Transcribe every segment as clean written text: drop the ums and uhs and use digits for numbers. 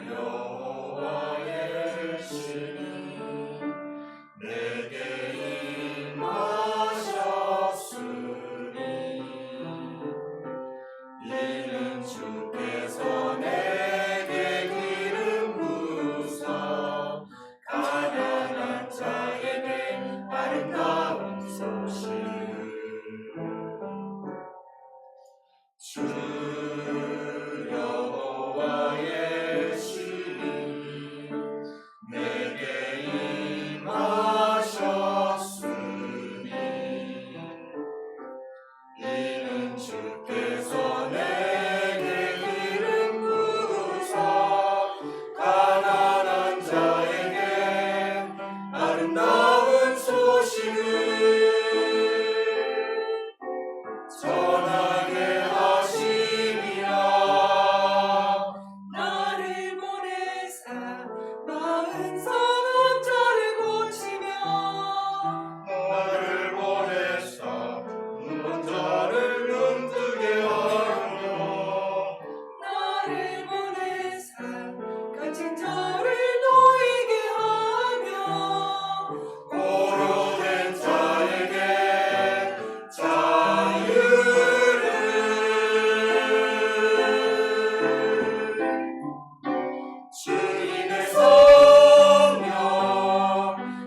여호와의 신이 내게 임하셨으니 이는 주께서 내게 기름 부으사 가난한 자에게 아름다운 소식을 주 여호와의 신이 내게 임하셨으니 이는 주께서 내게 기름 부으사 가난한 자에게 아름다운 소식을 전하게 하심이라. 나를 보내사 마흔 상한 자를 고치며 나를 보내사 눈먼 자를 눈뜨게 하며 나를 보내사 갇힌 자를 놓이게 하며 고려된 자에게 자유를 주님의 성령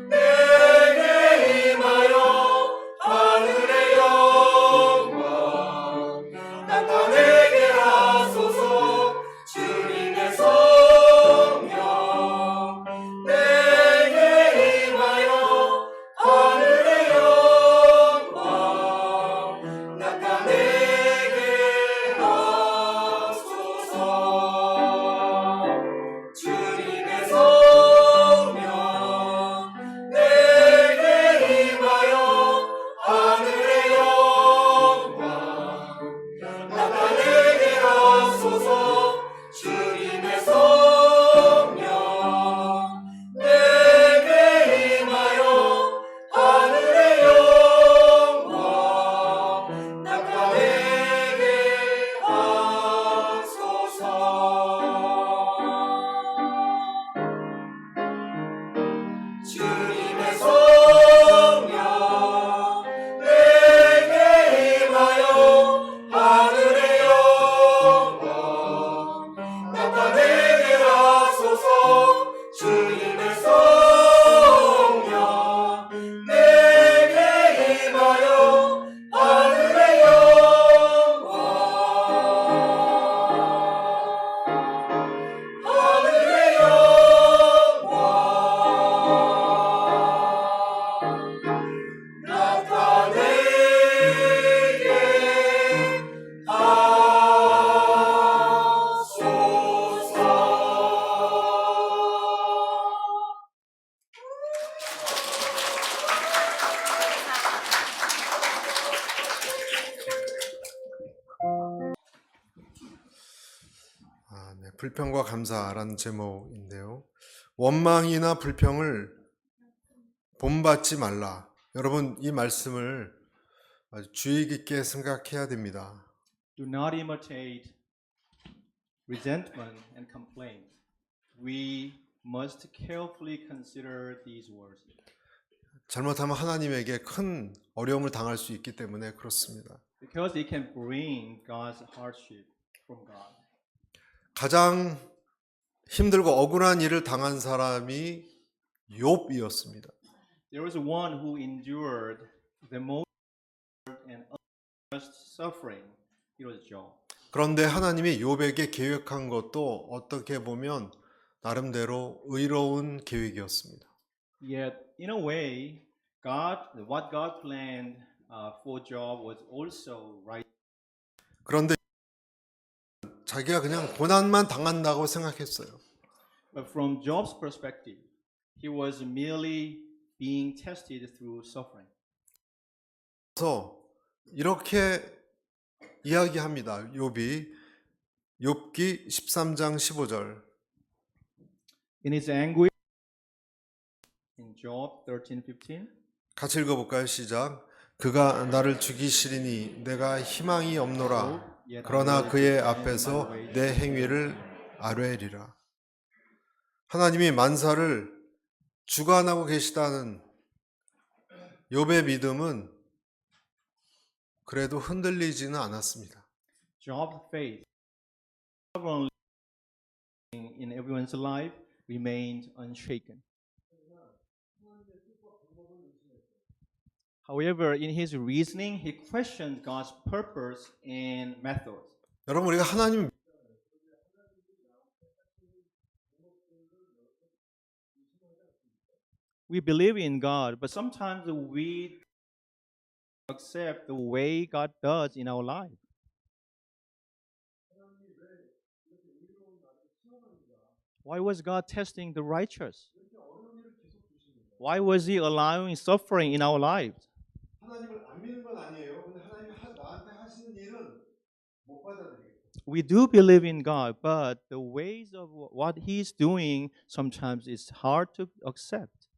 내게 임하여 하늘의 영광 나타내게 하소서. 주님의 성령 내게 임하여 하늘의 영광 나타내게 하소서. 주님의 성령 내게 임하여 하늘의 영광 나타내게 하소서. 주님의 성령 내게 임하여 하늘의 영광 나타내게 하소서. 주님의 성령 내게 임하여 하늘의 영광 나타내게 하소서. 주님의 성령 내게 임하여 하늘의 영광 하늘의 영광 나타내게 하소서. 네, 불평과 감사라는 제목인데요. 원망이나 불평을 본받지 말라. 여러분, 이 말씀을 아주 주의 깊게 생각해야 됩니다. Do not imitate resentment and complaint. We must carefully consider these words. 잘못하면 하나님에게 큰 어려움을 당할 수 있기 때문에 그렇습니다. Because it can bring God's hardship from God. 가장 힘들고 억울한 일을 당한 사람이 욥이었습니다. There was one who endured the most and unjust suffering. It was Job. 그런데 하나님이 욥에게 계획한 것도 어떻게 보면 나름대로 의로운 계획이었습니다. Yet, in a way, what God planned for Job was also right. 그런데 자기가 그냥 고난만 당한다고 생각했어요. But from Job's perspective, he was merely being tested through suffering. 그래서 이렇게 이야기합니다. 욥기 13장 15절. In his anguish, in Job 13:15, 같이 읽어볼까요? 시작. 그가 나를 죽이시리니 내가 희망이 없노라. 그러나 그의 앞에서 내 행위를 아뢰리라. 하나님이 만사를 주관하고 계시다는 욥의 믿음은 그래도 흔들리지는 않았습니다. Job's faith in everyone's life remained unshaken. However, in his reasoning, he questioned God's purpose and methods. 여러분, 우리가 하나님 We believe in God, but sometimes we accept the way God does in our life. Why was God testing the righteous? Why was He allowing suffering in our lives? 하나님을 안 믿는 건 아니에요. 근데 하나님이 나한테 하시는 일은 못 받아들이겠어요. We do believe in God, but the ways of what He's doing sometimes is hard to accept.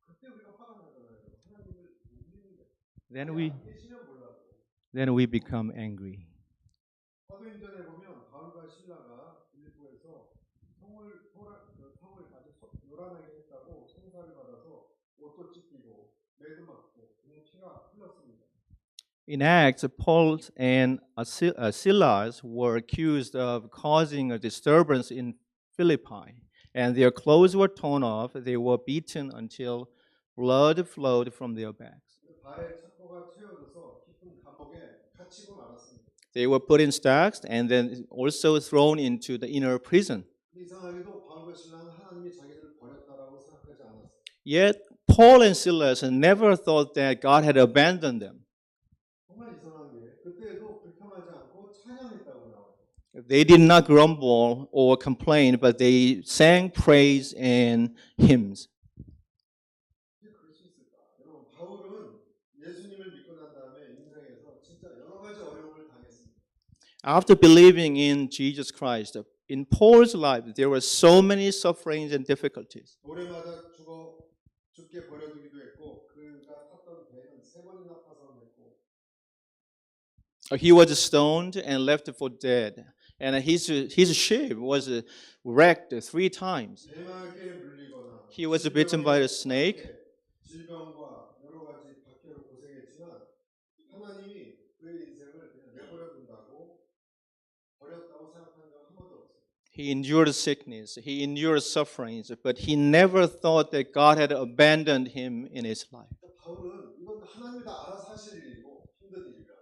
그때 우리가 화가 나잖아요. 하나님을 못 믿는 거예요. Then 계시면 몰라도. we become angry. 사도행전에 보면 바울과 신라가 빌립보에서 성을 아주 요란하게 했다고 송사를 받아서 옷도 찢기고 매도 맞고 그냥 피가 흘렀습니다. In Acts, Paul and Silas were accused of causing a disturbance in Philippi, and their clothes were torn off. They were beaten until blood flowed from their backs. 발에 착고가 채워져서 깊은 감옥에 갇히고 말았습니다. They were put in stocks and then also thrown into the inner prison. 이상하게도 바울과 신라는 하나님이 자기들을 버렸다라고 생각하지 않았어요. Yet Paul and Silas never thought that God had abandoned them. 정말 이상한 게 그때에도 불평하지 않고 찬양했다고 나와요. They did not grumble or complain, but they sang praise and hymns. 어떻게 그럴 수 있을까? 여러분, 바울은 예수님을 믿고 난 다음에 인생에서 진짜 여러 가지 어려움을 당했습니다. After believing in Jesus Christ, in Paul's life, there were so many sufferings and difficulties. 돌에 맞아 죽게 버려두기도 했고 그가 탔던 배는 3번이나 파손했고 He was stoned and left for dead, and his ship was wrecked 3 times. 뱀에게 물리거나 He was bitten by a snake. 질병과 여러 가지 박해로 고생했지만 하나님이 그의 인생을 그냥 내버려둔다고 버렸다고 생각한 적 한 번도 없어요. He endured sickness, he endured sufferings, but he never thought that God had abandoned him in his life. 바울은 이건 하나님이 다 알아서 하실 일이고 힘든 일이라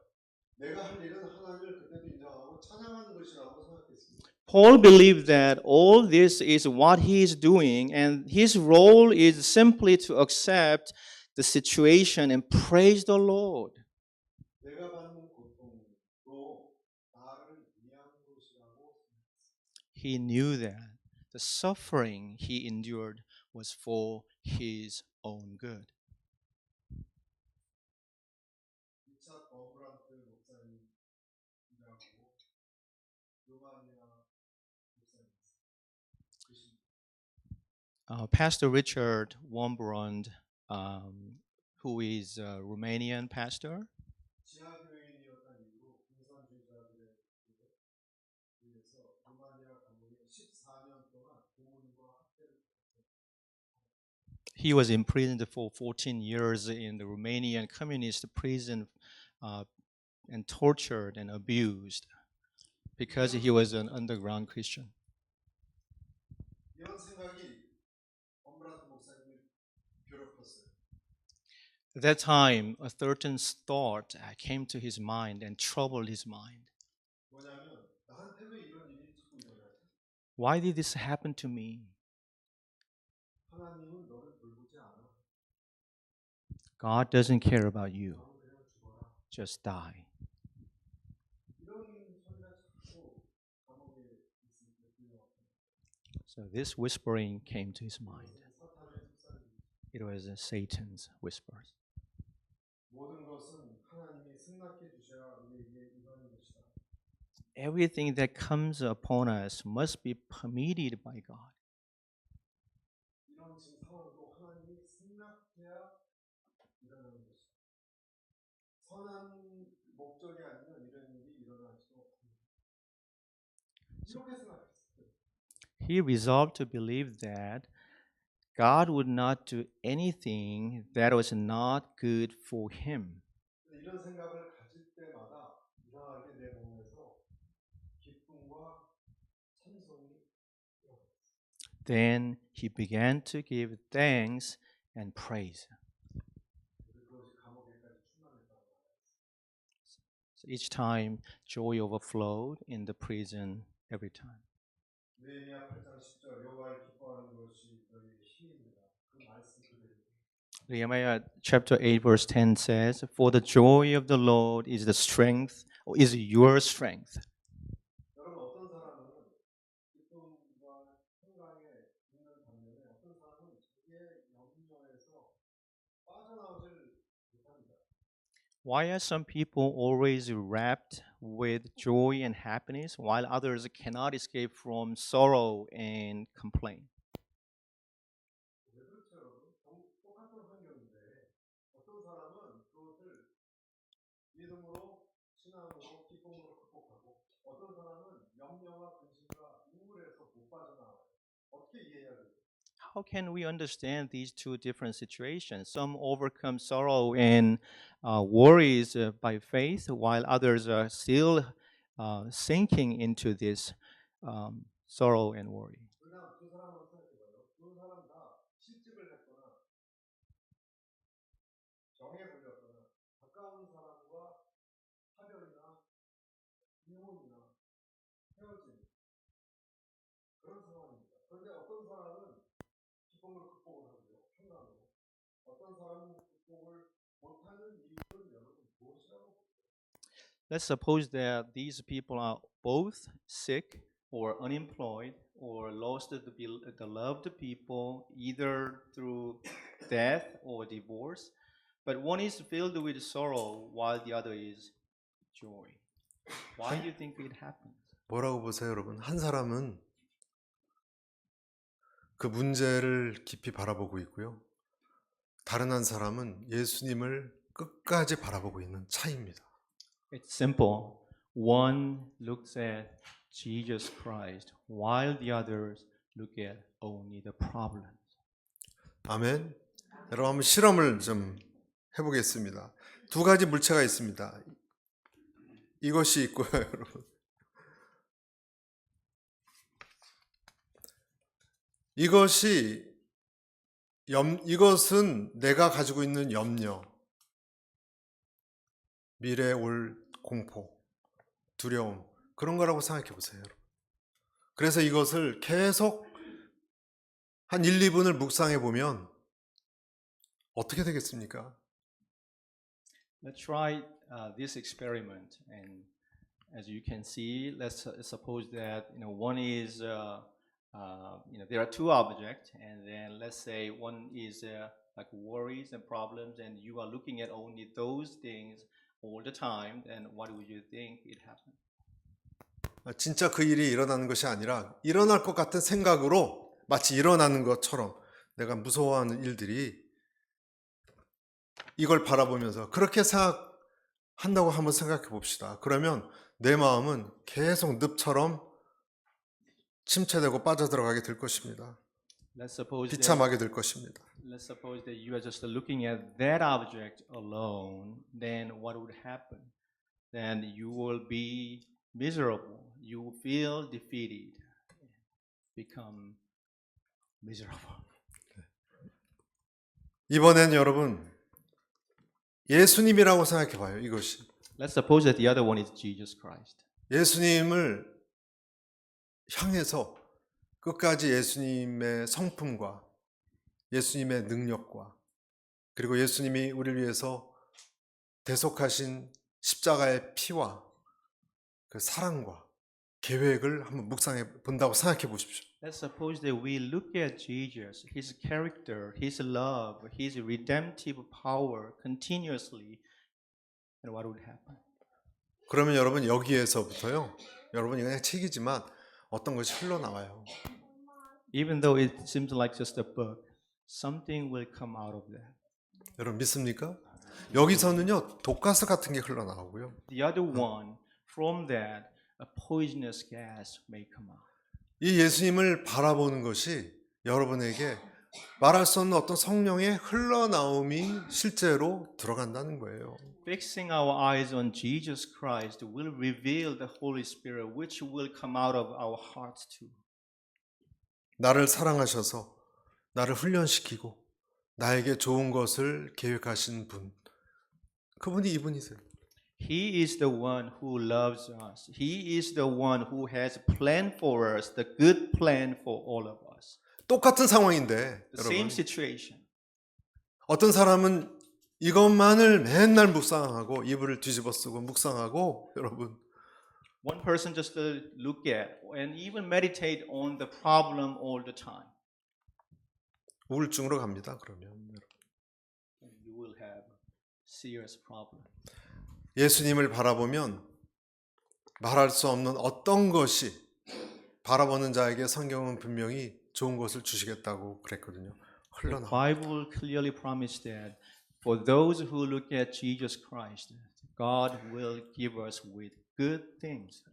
내가 할 일은 하나님을 그때도 인정하고 찬양하는 것이라고 생각했습니다. Paul believed that all this is what he is doing, and his role is simply to accept the situation and praise the Lord. 내가 받는 고통도 나를 위한 것이라고 He knew that the suffering he endured was for his own good. 리차드 버브란트 목사님이라고 루마니아 목사님 Pastor Richard Wombrand, who is a Romanian pastor, 지하교인이었던 이후 공산주의자들에 의해서 루마니아 감옥에 14년 동안 고문과 학대를 he was imprisoned for 14 years in the Romanian communist prison and tortured and abused because he was an underground Christian. 이런 생각이 버브란트 목사님을 괴롭혔어요. At that time, a certain thought came to his mind and troubled his mind. 뭐냐면 나한테 왜 이런 일이 자꾸 일어나지? Why did this happen to me? 하나님은 너를 돌보지 않아. God doesn't care about you. 너는 그냥 죽어라. Just die. 이런 소리가 자꾸 감옥에 있을 때 들려왔어요. So this whispering came to his mind. 사탄의 속삭임. It was Satan's whispers. 모든 것은 하나님이 승낙해 주셔야 우리에게 임하는 것이다. Everything that comes upon us must be permitted by God. 이런 지금 상황도 하나님이 승낙해야 일어나는 것이다. 선한 목적이 아니면 이런 일이 일어날 수 없습니다. 이렇게 생각했어요. He resolved to believe that God would not do anything that was not good for him. 이런 생각을 가질 때마다 이상하게 내 몸에서 기쁨과 찬송이 Then he began to give thanks and praise. 그것이 감옥에까지 충만했다고 말했어요. So each time, joy overflowed in the prison every time. 느헤미야 8장 10절 여호와를 기뻐하는 것이 너희의 힘입니다. 그 말씀 그대로입니다. Nehemiah chapter 8 verse 10 says, "For the joy of the Lord is the strength, or is your strength." 여러분 어떤 사람은 기쁨과 평강에 있는 반면에 어떤 사람은 자기의 염려에서 빠져나오질 못합니다. Why are some people always wrapped with joy and happiness while others cannot escape from sorrow and complaint? 왜 그렇죠, 여러분? 똑같은 환경인데 어떤 사람은 그것을 믿음으로, 신앙으로, 기쁨으로 극복하고 어떤 사람은 염려와 근심과 우울에서 못 빠져나와요. 어떻게 이해해야 돼요? How can we understand these two different situations? Some overcome sorrow and worries by faith, while others are still sinking into this sorrow and worry. 그냥 두 사람으로 생각해봐요. 두 사람 다 실직을 했거나 병에 걸렸거나 가까운 사람과 사별이나 이혼이나 헤어진 그런 상황입니다. 그런데 어떤 사람은 기쁨으로 극복을 하고요. 평강으로. 어떤 사람은 극복을 못하는 이유는 여러분 무엇이라고? Let's suppose that these people are both sick or unemployed or lost the loved people either through death or divorce, but one is filled with sorrow while the other is joy. Why do you think it happens? 뭐라고 보세요, 여러분? 한 사람은 그 문제를 깊이 바라보고 있고요. 다른 한 사람은 예수님을 끝까지 바라보고 있는 차이입니다. It's simple. One looks at Jesus Christ while the others look at only the problems. 아멘. 여러분 한번 실험을 좀 해보겠습니다. 두 가지 물체가 있습니다. 이것이 있고요, 여러분. 이것은 내가 가지고 있는 염려, 미래에 올 공포, 두려움, 그런 거라고 생각해 보세요, 여러분. 그래서 이것을 계속 한 1, 2분을 묵상해 보면 어떻게 되겠습니까? Let's try this experiment, and as you can see, let's suppose that one is there are two objects, and then let's say one is like worries and problems, and you are looking at only those things all the time. Then what would you think it happened? 진짜 그 일이 일어나는 것이 아니라 일어날 것 같은 생각으로 마치 일어나는 것처럼 내가 무서워하는 일들이 이걸 바라보면서 그렇게 생각한다고 한번 생각해 봅시다. 그러면 내 마음은 계속 늪처럼 침체되고 빠져들어가게 될 것입니다. Let's suppose 비참하게 될 것입니다. let's suppose that you are just looking at that object alone. Then what would happen? Then you will be miserable. You will feel defeated, become miserable. 이번엔 여러분 예수님이라고 생각해 봐요. 이것이 Let's suppose that the other one is Jesus Christ. 예수님을 향해서 끝까지 예수님의 성품과 예수님의 능력과 그리고 예수님이 우리를 위해서 대속하신 십자가의 피와 그 사랑과 계획을 한번 묵상해 본다고 생각해 보십시오. Let's suppose that we look at Jesus, his character, his love, his redemptive power continuously, and what would happen? 그러면 여러분 여기에서부터요. 여러분이 그냥 책이지만 어떤 것이 흘러나와요. Even though it seems like just a book, something will come out of that. 여러분 믿습니까? 여기서는요 독가스 같은 게 흘러나오고요. The other one, from that, a poisonous gas may come out. 이 예수님을 바라보는 것이 여러분에게 말할 수 없는 어떤 성령의 흘러나옴이 실제로 들어간다는 거예요. Fixing our eyes on Jesus Christ will reveal the Holy Spirit, which will come out of our hearts too. 나를 사랑하셔서 나를 훈련시키고 나에게 좋은 것을 계획하신 분, 그분이 이분이세요. He is the one who loves us. He is the one who has a plan for us, the good plan for all of us. 똑같은 상황인데 The same 여러분, situation. 어떤 사람은 이것만을 맨날 묵상하고 이불을 뒤집어 쓰고 묵상하고 여러분 One person just look at and even meditate on the problem all the time. 우울증으로 갑니다. 그러면 You will have serious problem. 예수님을 바라보면 말할 수 없는 어떤 것이 바라보는 자에게 성경은 분명히 좋은 것을 주시겠다고 그랬거든요. The 흘러나. Bible clearly promised that for those who look at Jesus Christ, God will give us with good things.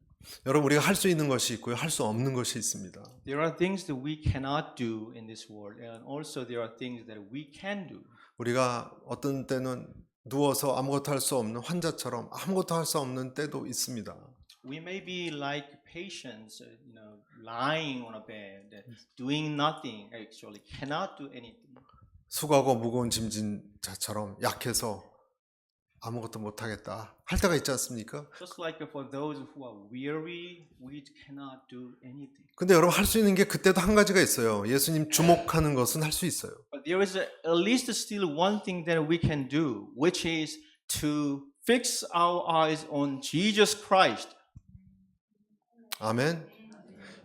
여러분 우리가 할 수 있는 것이 있고요. 할 수 없는 것이 있습니다. There are things that we cannot do in this world, and also there are things that we can do. 우리가 어떤 때는 누워서 아무것도 할 수 없는 환자처럼 아무것도 할 수 없는 때도 있습니다. We may be like patients, lying on a bed, doing nothing. Actually, cannot do anything. 수고하고 무거운 짐진 자처럼 약해서 아무것도 못하겠다 할 때가 있지 않습니까? Just like for those who are weary, we cannot do anything. 근데 여러분 할 수 있는 게 그때도 한 가지가 있어요. 예수님 주목하는 것은 할 수 있어요. But there is at least still one thing that we can do, which is to fix our eyes on Jesus Christ. 아멘.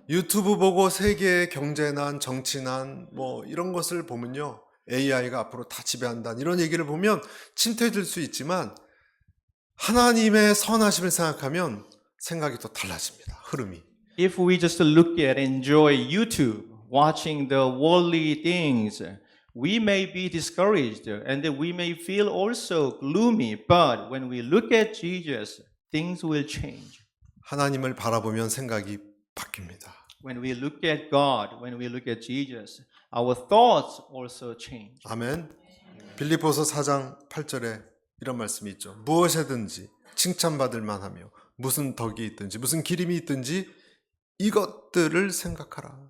유튜브 보고 세계의 경제난, 정치난 뭐 이런 것을 보면요. AI가 앞으로 다 지배한다. 이런 얘기를 보면 침투해질 수 있지만 하나님의 선하심을 생각하면 생각이 또 달라집니다. 흐름이. If we just look at, enjoy YouTube, watching the worldly things, we may be discouraged and then we may feel also gloomy. But when we look at Jesus, things will change. 하나님을 바라보면 생각이 바뀝니다. When we look at God, when we look at Jesus, our thoughts also change. 아멘. 빌립보서 4장 8절에 이런 말씀이 있죠. 무엇이든지 칭찬받을 만하며 무슨 덕이 있든지 무슨 기림이 있든지 이것들을 생각하라.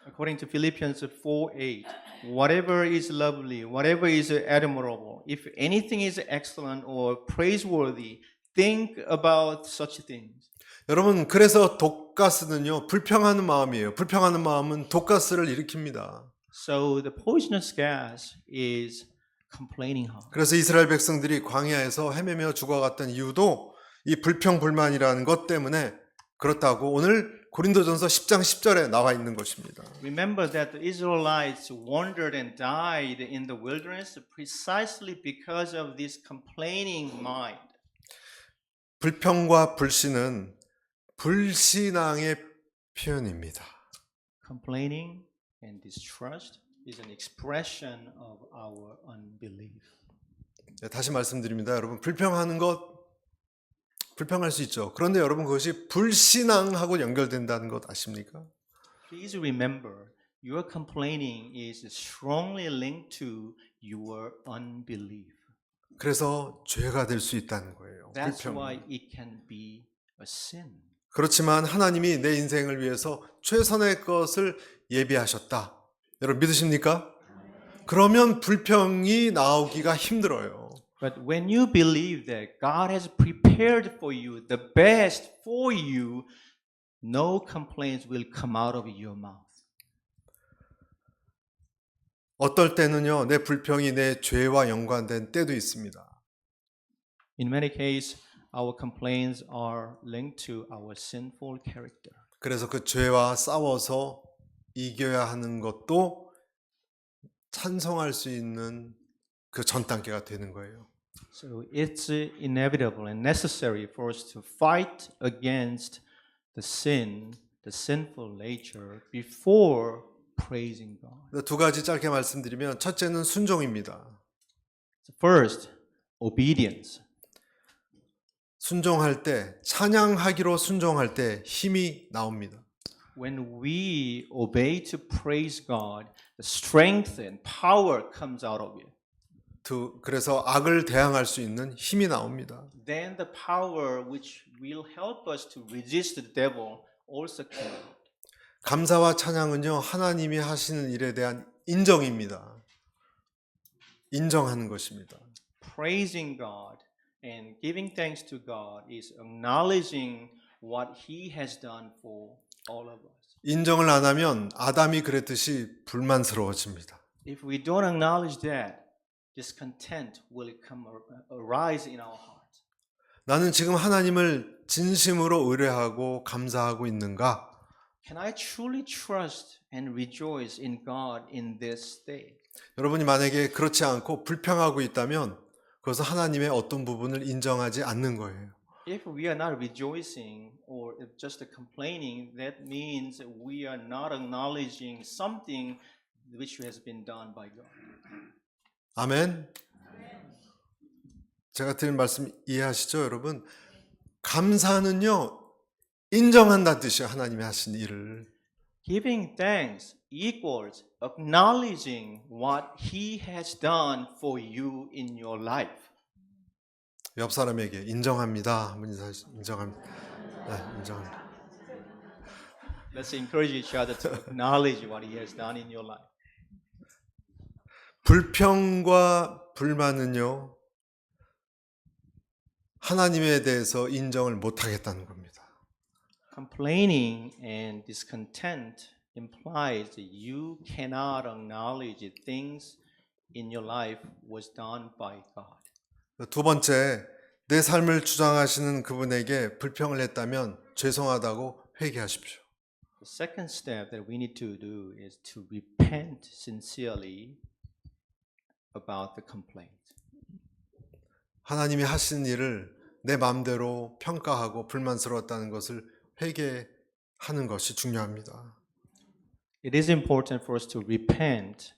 According to Philippians 4:8, whatever is lovely, whatever is admirable, if anything is excellent or praiseworthy, think about such things. 여러분 그래서 독가스는요 불평하는 마음이에요. 불평하는 마음은 독가스를 일으킵니다. So the poisonous gas is complaining heart. 그래서 이스라엘 백성들이 광야에서 헤매며 죽어갔던 이유도 이 불평불만이라는 것 때문에 그렇다고 오늘 고린도전서 10장 10절에 나와 있는 것입니다. Remember that the Israelites wandered and died in the wilderness precisely because of this complaining mind. 불평과 불신은 불신앙의 표현입니다. Complaining and distrust is an expression of our unbelief. 네, 다시 말씀드립니다. 여러분 불평하는 것 불평할 수 있죠. 그런데 여러분 그것이 불신앙하고 연결된다는 것 아십니까? Please remember, your complaining is strongly linked to your unbelief. 그래서 죄가 될 수 있다는 거예요. That's 불평. why it can be a sin. 그렇지만 하나님이 내 인생을 위해서 최선의 것을 예비하셨다. 여러분 믿으십니까? 그러면 불평이 나오기가 힘들어요. But when you believe that God has prepared for you the best for you, no complaints will come out of your mouth. 어떨 때는요, 내 불평이 내 죄와 연관된 때도 있습니다. In many cases, our complaints are linked to our sinful character. 그래서 그 죄와 싸워서 이겨야 하는 것도 찬송할 수 있는 그 전 단계가 되는 거예요. So it's inevitable and necessary for us to fight against the sin, the sinful nature before praising God. 두 가지 짧게 말씀드리면 첫째는 순종입니다. First, obedience. 순종할 때, 찬양하기로 순종할 때 힘이 나옵니다. When we obey to praise God, the strength and power comes out of it. 그래서 악을 대항할 수 있는 힘이 나옵니다. Then the power which will help us to resist the devil also comes out. 감사와 찬양은요, 하나님이 하시는 일에 대한 인정입니다. 인정하는 것입니다. Praising God and giving thanks to God is acknowledging what He has done for all of us. 인정을 안 하면 아담이 그랬듯이 불만스러워집니다. If we don't acknowledge that, discontent will arise in our hearts. 나는 지금 하나님을 진심으로 의뢰하고 감사하고 있는가? Can I truly trust and rejoice in God in this day? 여러분이 만약에 그렇지 않고 불평하고 있다면 그것은 하나님의 어떤 부분을 인정하지 않는 거예요. If we are not rejoicing or if just complaining, that means we are not acknowledging something which has been done by God. 아멘. 제가 드린 말씀 이해하시죠, 여러분? 감사는요, 인정한다는 뜻이에요, 하나님이 하신 일을. Giving thanks equals acknowledging what He has done for you in your life. 옆 사람에게 인정합니다. 한번 인정합니다. 네, 인정합니다. Let's encourage each other to acknowledge what He has done in your life. 불평과 불만은요, 하나님에 대해서 인정을 못하겠다는 겁니다. Complaining and discontent implies that you cannot acknowledge things in your life was done by God. 두 번째, 내 삶을 주장하시는 그분에게 불평을 했다면 죄송하다고 회개하십시오. The second step that we need to do is to repent sincerely about the complaint. 하나님이 하신 일을 내 마음대로 평가하고 불만스러웠다는 것을 회개하는 것이 중요합니다. It is important for us to repent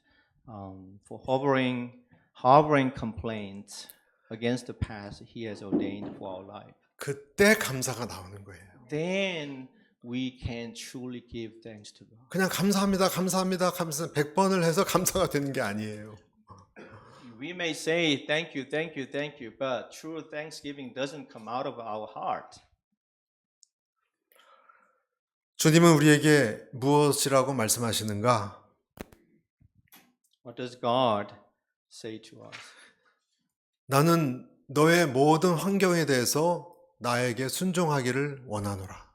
for harboring complaints against the path He has ordained for our life. 그때 감사가 나오는 거예요. Then we can truly give thanks to God. 그냥 감사합니다, 감사합니다, 감사 100번을 해서 감사가 되는 게 아니에요. We may say thank you, thank you, thank you, but true thanksgiving doesn't come out of our heart. 주님은 우리에게 무엇이라고 말씀하시는가? What does God say to us? 나는 너의 모든 환경에 대해서 나에게 순종하기를 원하노라.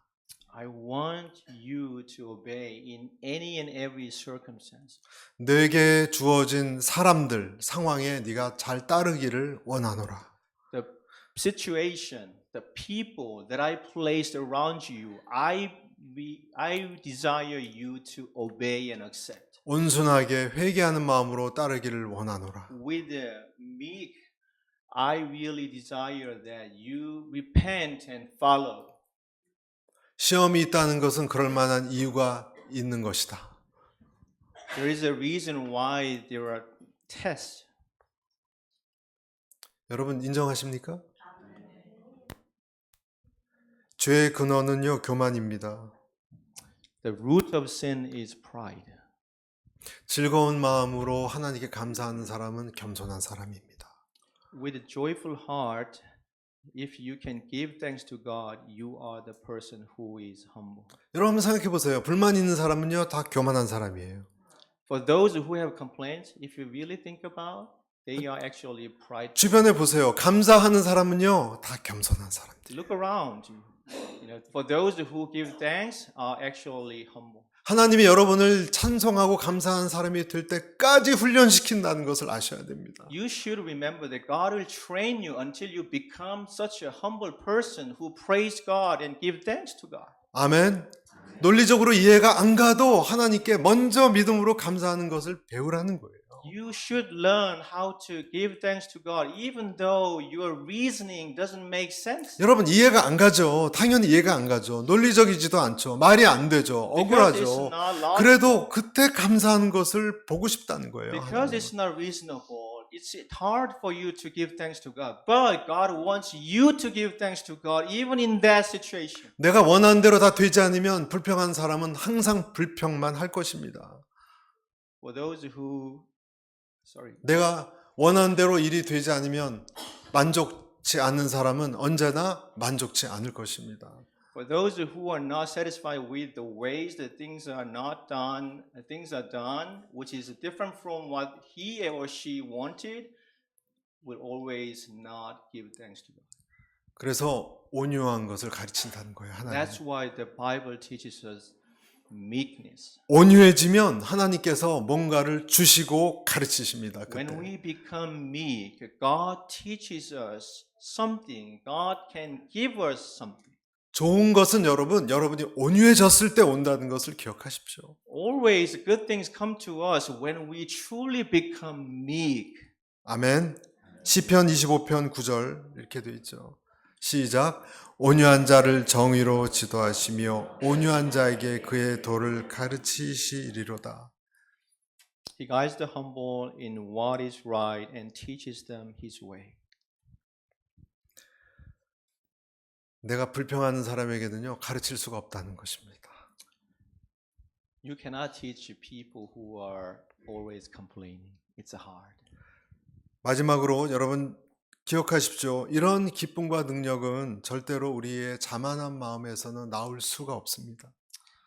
I want you to obey in any and every circumstance. 내게 주어진 사람들, 상황에 네가 잘 따르기를 원하노라. The situation, the people that I placed around you, I desire you to obey and accept. 온순하게 회개하는 마음으로 따르기를 원하노라. With a meek, I really desire that you repent and follow. 시험이 있다는 것은 그럴 만한 이유가 있는 것이다. There is a reason why there are tests. 여러분 인정하십니까? 죄의 근원은요, 교만입니다. The root of sin is pride. 즐거운 마음으로 하나님께 감사하는 사람은 겸손한 사람입니다. With a joyful heart, if you can give thanks to God, you are the person who is humble. 여러분 한번 생각해 보세요. 불만 있는 사람은요, 다 교만한 사람이에요. For those who have complaints, if you really think about, they are actually prideful. 주변에 보세요. 감사하는 사람은요, 다 겸손한 사람들. Look around. For those who give thanks are actually humble. 하나님이 여러분을 찬송하고 감사하는 사람이 될 때까지 훈련시킨다는 것을 아셔야 됩니다. You should remember that God will train you until you become such a humble person who praise God and give thanks to God. 아멘. 논리적으로 이해가 안 가도 하나님께 먼저 믿음으로 감사하는 것을 배우라는 거예요. You should learn how to give thanks to God even though your reasoning doesn't make sense. 여러분 이해가 안 가죠. 당연히 이해가 안 가죠. 논리적이지도 않죠. 말이 안 되죠. 억울하죠. 그래도 그때 감사하는 것을 보고 싶다는 거예요. Because it's not reasonable, it's hard for you to give thanks to God, but God wants you to give thanks to God even in that situation. 내가 원하는 대로 다 되지 않으면 불평한 사람은 항상 불평만 할 것입니다. For those who, sorry, 내가 원하는 대로 일이 되지 않으면 만족치 않는 사람은 언제나 만족치 않을 것입니다. for those who are not satisfied with the ways that things are not done, things are done, which is different from what he or she wanted, will always not give thanks to God. 그래서 온유한 것을 가르친다는 거예요. 하나님. That's why the Bible teaches us meekness. 온유해지면 하나님께서 뭔가를 주시고 가르치십니다. When 그때. we become meek, God teaches us something. God can give us something. 좋은 것은 여러분이 온유해졌을 때 온다는 것을 기억하십시오. Always good things come to us when we truly become meek. 아멘. 시편 25편 9절 이렇게 돼 있죠. 시작. 온유한 자를 정의로 지도하시며 온유한 자에게 그의 도를 가르치시리로다. He guides the humble in what is right and teaches them his way. 내가 불평하는 사람에게는요, 가르칠 수가 없다는 것입니다. You cannot teach people who are always complaining. It's hard. 마지막으로 여러분 기억하십시오. 이런 기쁨과 능력은 절대로 우리의 자만한 마음에서는 나올 수가 없습니다.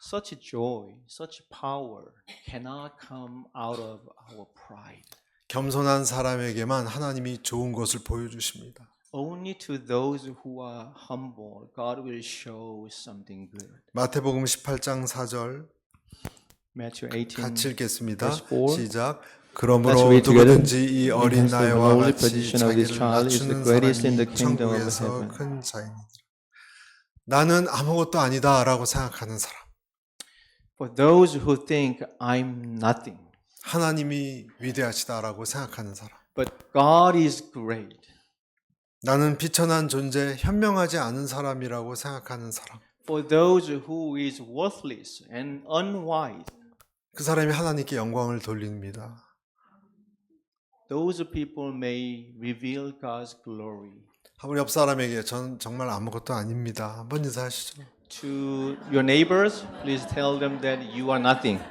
Such joy, such power cannot come out of our pride. 겸손한 사람에게만 하나님이 좋은 것을 보여주십니다. Only to those who are humble, God will show something good. 마태복음 18장 4절 Matthew 18. 같이 읽겠습니다. verse 4. 시작. Let's 그러므로 read together. 누구든지 이 어린 Because the 나이와 lowly 같이 position of this 자기를 child is the 낮추는 greatest in the 사람이 kingdom of 천국에서 heaven. 큰 자이니라. 나는 아무것도 아니다라고 생각하는 사람. For those who think I'm nothing, 하나님이 위대하시다라고 생각하는 사람. but God is great. 나는 비천한 존재, 현명하지 않은 사람이라고 생각하는 사람. For those who is worthless and unwise, 그 사람이 하나님께 영광을 돌립니다. those people may reveal God's glory. 한번 옆 사람에게 전 정말 아무것도 아닙니다. 한번 인사하시죠. To your neighbors, please tell them that you are nothing.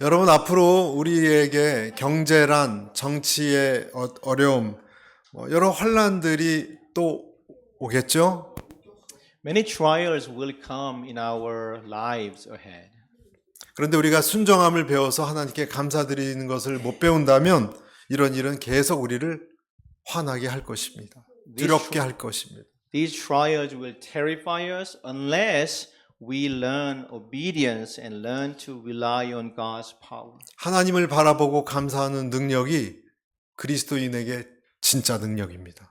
여러분 앞으로 우리에게 경제란 정치의 어려움, 여러 환란들이 또 오겠죠? Many trials will come in our lives ahead. 그런데 우리가 순종함을 배워서 하나님께 감사드리는 것을 못 배운다면 이런 일은 계속 우리를 화나게 할 것입니다. 두렵게 할 것입니다. These trials will terrify us unless we learn obedience and learn to rely on God's power. 하나님을 바라보고 감사하는 능력이 그리스도인에게 진짜 능력입니다.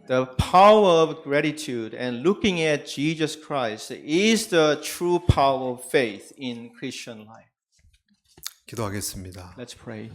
The power of gratitude and looking at Jesus Christ is the true power of faith in Christian life. 기도하겠습니다. Let's pray.